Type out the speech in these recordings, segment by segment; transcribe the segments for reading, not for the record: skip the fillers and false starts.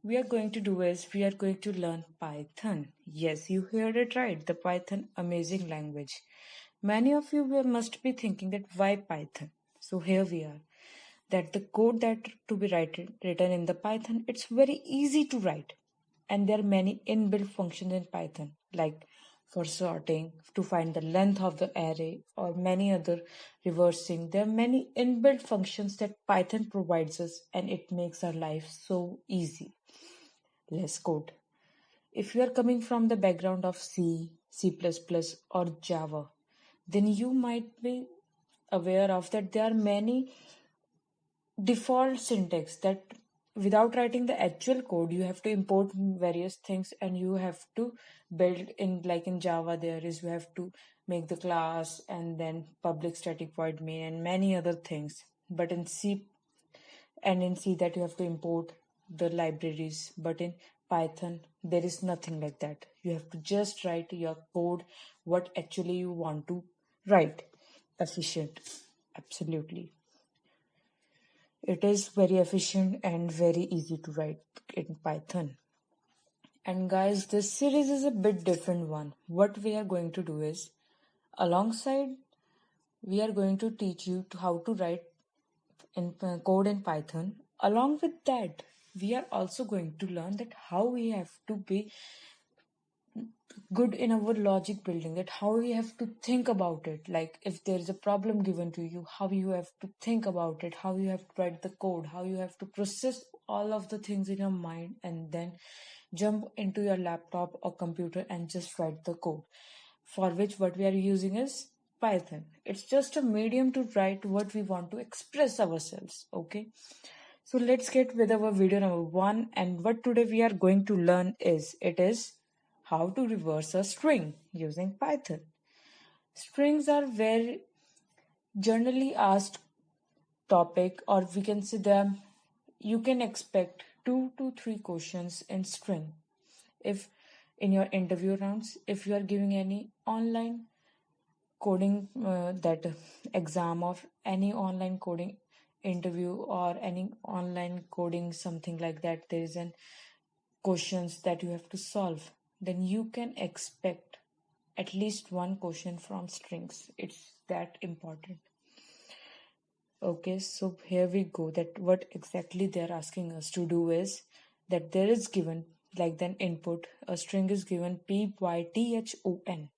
we are going to do is we are going to learn Python. Yes, you heard it right. The Python amazing language. Many of you must be thinking that why Python? So here we are. That the code that to be written in the Python, it's very easy to write. And there are many inbuilt functions in Python, like for sorting, to find the length of the array, or many other reversing. There are many inbuilt functions that Python provides us, and it makes our life so easy. Let's code. If you are coming from the background of C, C++, or Java, then you might be aware of that there are many default syntax that without writing the actual code you have to import various things and you have to build in, like in Java there is, you have to make the class and then public static void main and many other things. But in C that you have to import the libraries, but in Python there is nothing like that. You have to just write your code what actually you want to write. Efficient, absolutely. It is very efficient and very easy to write in Python. And guys, this series is a bit different one. What we are going to do is, alongside, we are going to teach you how to write in code in Python. Along with that, we are also going to learn that how we have to be good in our logic building, that how you have to think about it, like if there is a problem given to you, how you have to think about it, how you have to write the code, how you have to process all of the things in your mind and then jump into your laptop or computer and just write the code, for which what we are using is Python. It's just a medium to write what we want to express ourselves. Okay, so let's get with our video number one. And what today we are going to learn is, it is how to reverse a string using Python. Strings are very generally asked topic, or we can say them, you can expect 2 to 3 questions in string. If in your interview rounds, if you are giving any online coding that exam of any online coding interview or any online coding something like that, there is an questions that you have to solve, then you can expect at least one question from strings. It's that important. Okay, so here we go. That what exactly they're asking us to do is that there is given like then input, a string is given python.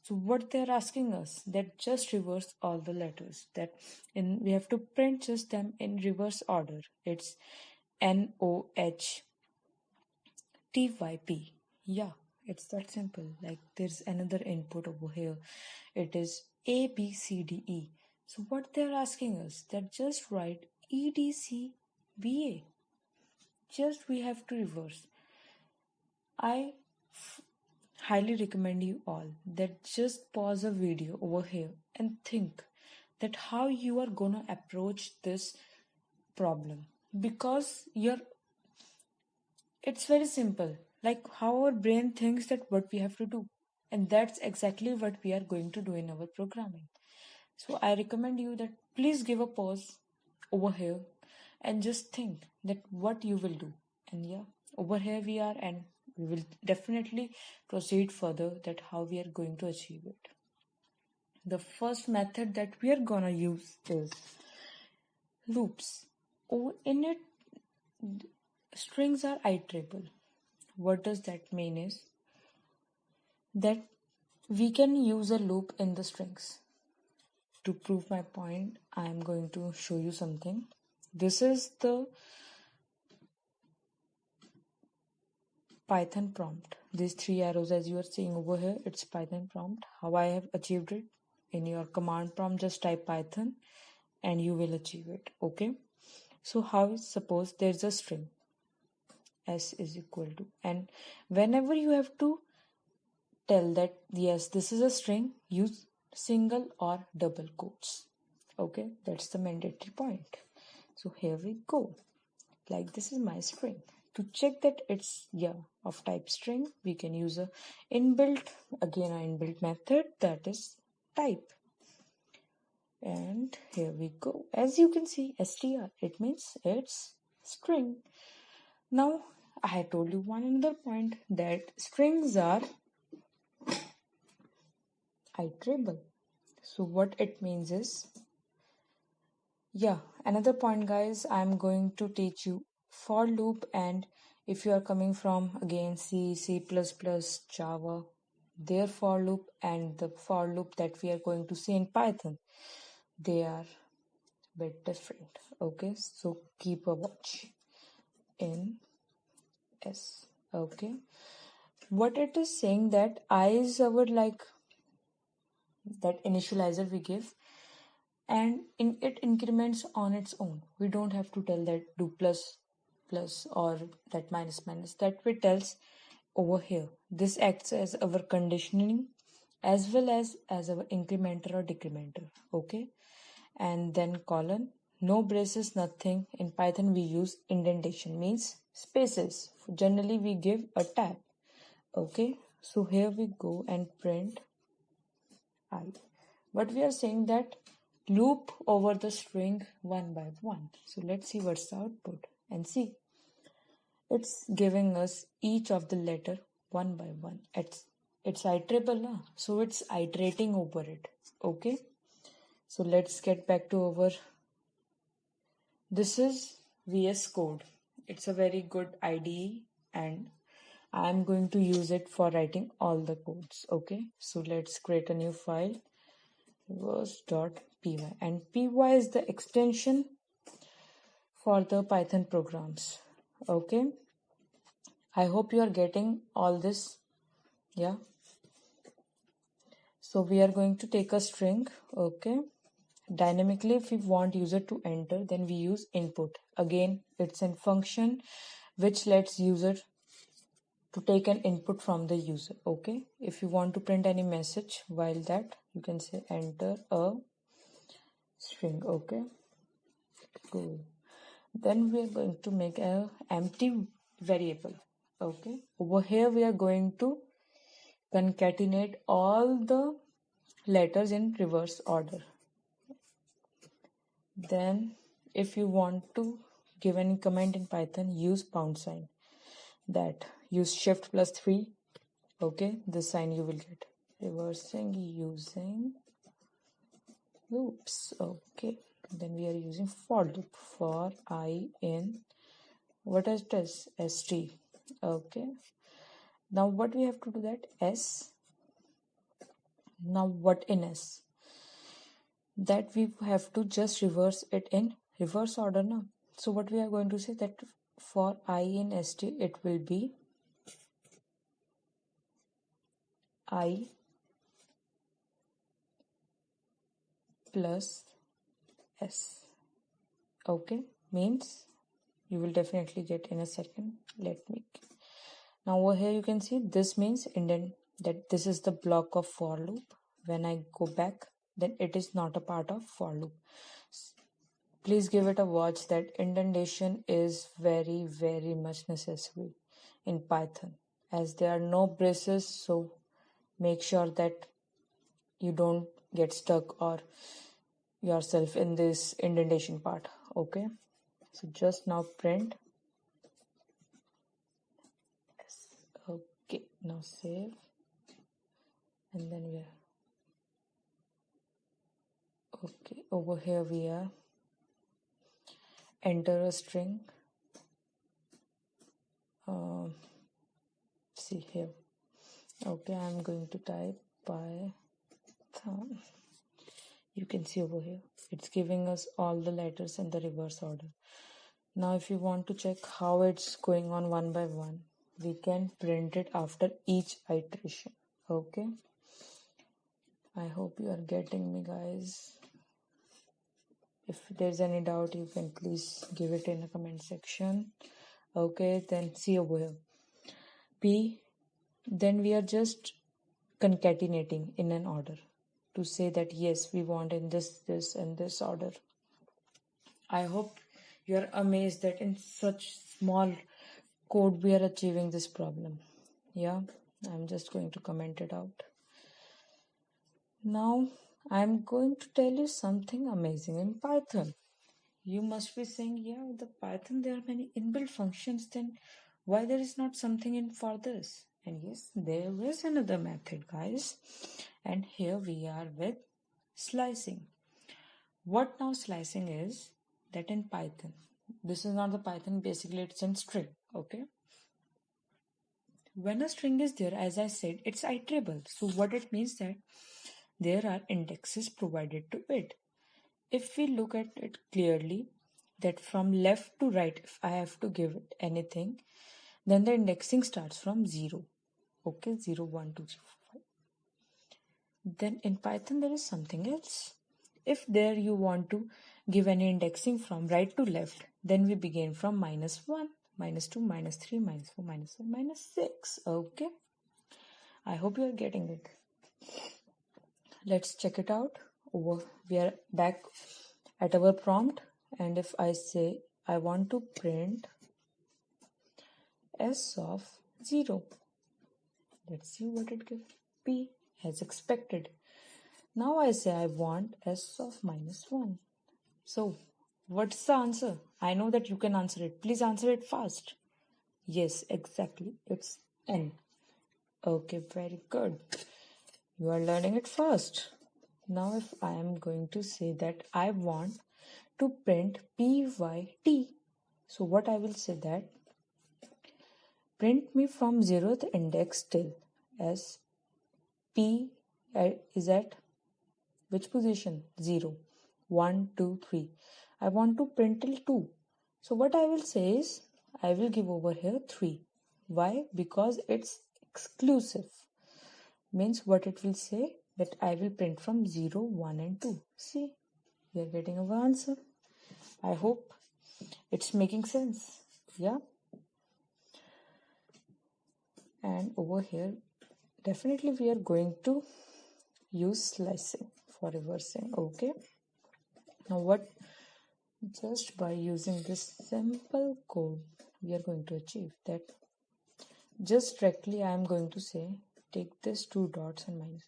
So what they're asking us, that just reverse all the letters, that in we have to print just them in reverse order. It's NOH TYP. Yeah, it's that simple. Like there's another input over here. It is ABCDE. So what they're asking us, that just write EDCBA. Just we have to reverse. I highly recommend you all that just pause a video over here and think that how you are gonna approach this problem, because it's very simple, like how our brain thinks that what we have to do, and that's exactly what we are going to do in our programming. So I recommend you that please give a pause over here and just think that what you will do. And yeah, over here we are, and we will definitely proceed further that how we are going to achieve it. The first method that we are gonna use is loops. Oh, in it, strings are iterable. What does that mean is that we can use a loop in the strings. To prove my point, I am going to show you something. This is the Python prompt. These 3 arrows as you are seeing over here, it's Python prompt. How I have achieved it, in your command prompt just type Python and you will achieve it. Okay, so how, suppose there's a string s is equal to, and whenever you have to tell that yes this is a string, use single or double quotes. Okay, that's the mandatory point. So here we go, like this is my string. To check that it's of type string, we can use a inbuilt method, that is type. And here we go, as you can see str, it means it's string. Now I told you one another point that strings are iterable. So what it means is, yeah, another point, guys, I'm going to teach you for loop. And if you are coming from again C, C++, Java, their for loop and the for loop that we are going to see in Python, they are bit different. Okay, so keep a watch in S. Okay, what it is saying that I is our like that initializer we give, and it increments on its own. We don't have to tell that do plus or that minus minus. That we tells over here. This acts as our conditioning as well as our incrementer or decrementer. Okay, and then colon. No braces, nothing. In Python we use indentation, means spaces. Generally we give a tab. Okay, so here we go and print I. But we are saying that loop over the string one by one. So let's see what's the output and see. It's giving us each of the letter one by one. It's iterable, na? So it's iterating over it. Okay. So let's get back to our. This is VS Code. It's a very good IDE and I'm going to use it for writing all the codes. Okay. So let's create a new file. Reverse.py, and py is the extension for the Python programs. Okay, I hope you are getting all this. Yeah, so we are going to take a string. Okay, dynamically if we want user to enter, then we use input. Again, it's a function which lets user to take an input from the user. Okay, if you want to print any message while that, you can say enter a string. Okay, cool. Then we are going to make a empty variable. Okay, over here we are going to concatenate all the letters in reverse order. Then if you want to give any comment in Python, use pound sign. That use shift plus 3. Okay, this sign you will get. Reversing using loops. Okay, then we are using for loop for I in what is this st. Okay, now what we have to do that s. Now what in s, that we have to just reverse it in reverse order now. So what we are going to say that for I in st it will be I plus s. Okay, means you will definitely get in a second. Let me. Now over here you can see this means indent, that this is the block of for loop. When I go back, then it is not a part of for loop. Please give it a watch. That indentation is very much necessary in Python as there are no braces. So make sure that you don't get stuck or yourself in this indentation part. Okay, so just now print. Okay, now save, and then we are okay. Over here we are enter a string. See here. Okay, I'm going to type Python. You can see over here it's giving us all the letters in the reverse order. Now if you want to check how it's going on one by one, we can print it after each iteration. Okay, I hope you are getting me, guys. If there's any doubt, you can please give it in the comment section. Okay, then see over here p, then we are just concatenating in an order to say that yes, we want in this and this order. I hope you are amazed that in such small code we are achieving this problem. Yeah, I'm just going to comment it out. Now I'm going to tell you something amazing in Python. You must be saying, yeah, the Python there are many inbuilt functions, then why there is not something in for this? And yes, there is another method, guys. And here we are with slicing. What now slicing is that in Python, this is not the Python, basically it's in string, okay? When a string is there, as I said, it's iterable. So what it means that there are indexes provided to it. If we look at it clearly, that from left to right, if I have to give it anything, then the indexing starts from 0. Okay, 0, 1, 2, 3, 4, 5. Then in Python, there is something else. If there you want to give any indexing from right to left, then we begin from -1, -2, -3, -4, -5, -6. Okay. I hope you are getting it. Let's check it out. We are back at our prompt, and if I say I want to print s of 0, let's see what it gives. P as expected. Now I say I want s of -1. So what's the answer? I know that you can answer it. Please answer it fast. Yes, exactly. It's n. Okay, very good. You are learning it fast. Now if I am going to say that I want to print pyt, so what I will say that print me from 0th index till as p is at which position? 0, 1, 2, 3. I want to print till 2. So what I will say is I will give over here 3. Why? Because it's exclusive. Means what it will say that I will print from 0, 1 and 2. See, we are getting our answer. I hope it's making sense. Yeah. And over here, definitely we are going to use slicing for reversing. Okay. Now what? Just by using this simple code, we are going to achieve that. Just directly I am going to say take this 2 dots and minus.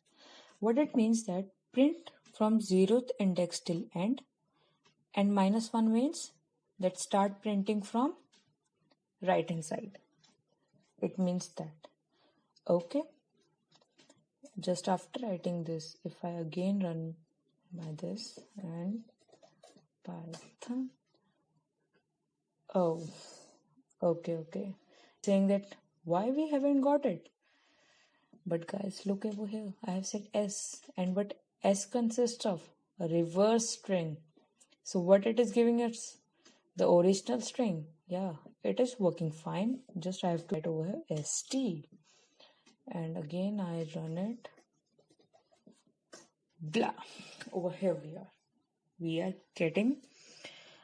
What it means that print from 0th index till end, and -1 means that start printing from right hand side. It means that. Okay. Just after writing this, if I again run by this and Python. Oh, okay. Saying that why we haven't got it. But guys, look over here. I have said S, and what S consists of? A reverse string. So what it is giving us? The original string. Yeah, it is working fine. Just I have to write over here ST. And again I run it. Blah. Over here we are. We are getting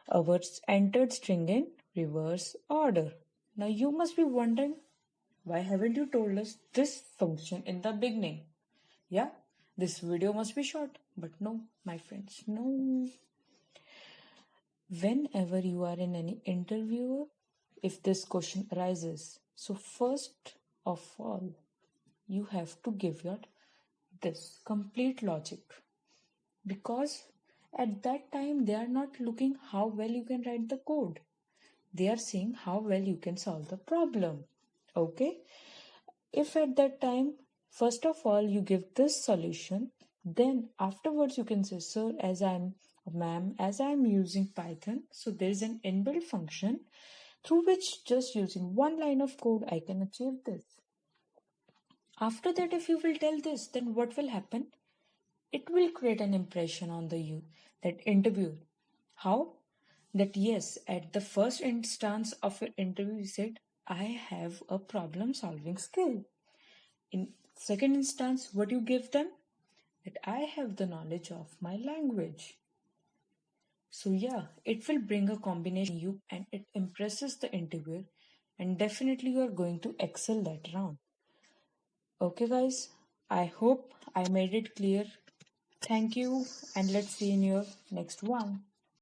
our entered string in reverse order. Now you must be wondering, why haven't you told us this function in the beginning? Yeah, this video must be short, but no, my friends, no. Whenever you are in any interview, if this question arises, so first of all, you have to give your this complete logic, because at that time they are not looking how well you can write the code. They are seeing how well you can solve the problem. Okay. If at that time, first of all, you give this solution, then afterwards you can say, sir, ma'am, as I'm using Python, so there is an inbuilt function through which just using one line of code, I can achieve this. After that, if you will tell this, then what will happen? It will create an impression on that interviewer. How? That yes, at the first instance of an interview, you said, I have a problem solving skill. In second instance, what you give them? That I have the knowledge of my language. So yeah, it will bring a combination you and it impresses the interviewer, and definitely you are going to excel that round. Okay guys, I hope I made it clear. Thank you, and let's see in your next one.